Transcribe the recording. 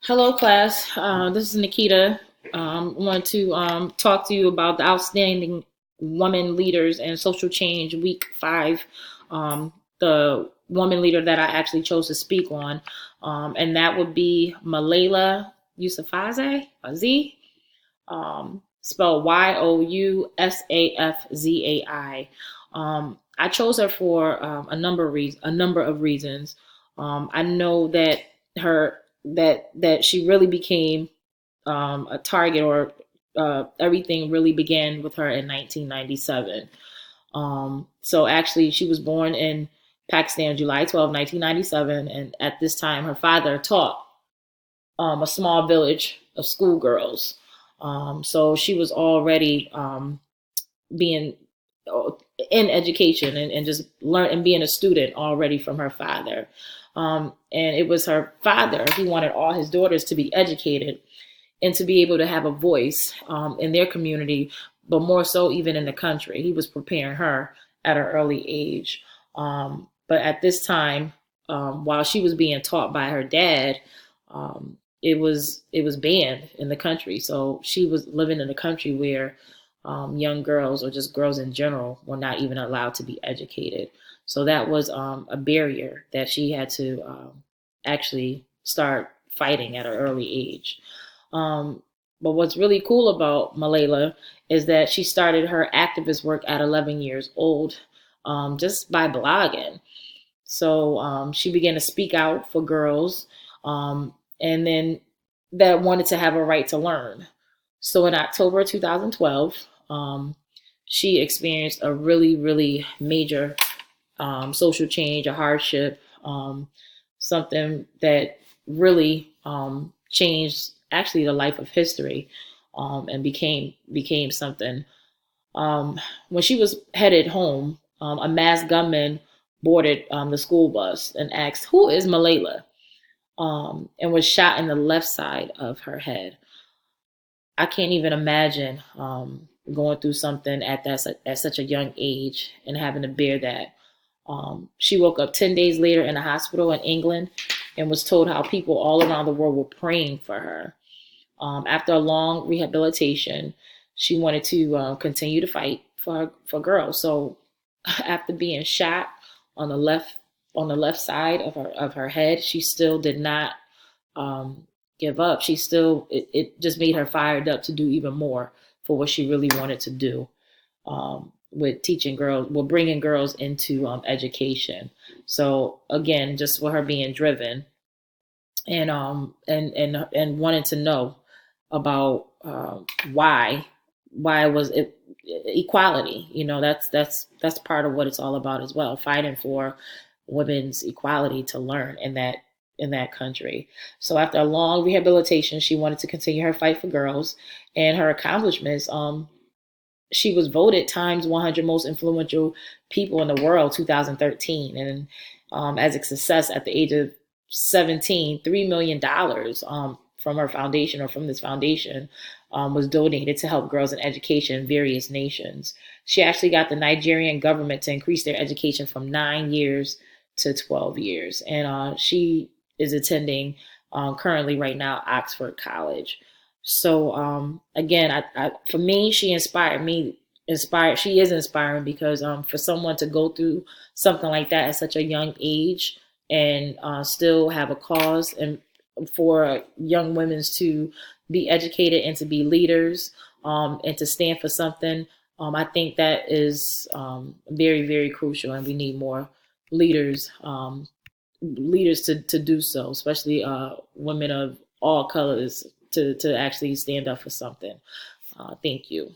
Hello, class. This is Nikita. I want to talk to you about the outstanding women leaders and social change week 5. The woman leader that I actually chose to speak on, and that would be Malayla Yousafzai, spelled Yousafzai. I chose her for a number of reasons. I know that her that she really became a target, or everything really began with her in 1997. So actually, she was born in Pakistan, July 12, 1997, and at this time, her father taught a small village of schoolgirls. So she was already being in education and just learn and being a student already from her father. And it was her father. He wanted all his daughters to be educated and to be able to have a voice in their community, but more so even in the country. He was preparing her at an early age. But at this time, while she was being taught by her dad, it was banned in the country. So she was living in a country where young girls, or just girls in general, were not even allowed to be educated. So that was a barrier that she had to actually start fighting at an early age. Um, but what's really cool about Malayla is that she started her activist work at 11 years old, just by blogging. So she began to speak out for girls, and then that wanted to have a right to learn. So in October 2012, she experienced a really, really major social change, a hardship, something that really changed actually the life of history, and became something. When she was headed home, a masked gunman boarded the school bus and asked, "Who is Malayla?" And was shot in the left side of her head. I can't even imagine going through something at such a young age and having to bear that. She woke up 10 days later in a hospital in England and was told how people all around the world were praying for her. After a long rehabilitation, she wanted to continue to fight for girls. So after being shot on the left side of her head, she still did not um, give up. She still it just made her fired up to do even more for what she really wanted to do, with teaching girls, with bringing girls into education. So again, just for her being driven and wanting to know about why was it equality. That's part of what it's all about as well, fighting for women's equality to learn in that country. So after a long rehabilitation, she wanted to continue her fight for girls and her accomplishments. She was voted Times 100 most influential people in the world 2013, and as a success at the age of 17, $3 million from her foundation, or from this foundation, was donated to help girls in education in various nations. She actually got the Nigerian government to increase their education from 9 years to 12 years. And she is attending currently right now Oxford College. So again, for me, she inspired me. She is inspiring because for someone to go through something like that at such a young age and still have a cause, and for young women to be educated and to be leaders, and to stand for something. I think that is very, very crucial, and we need more leaders, to do so, especially women of all colors, to actually stand up for something. Thank you.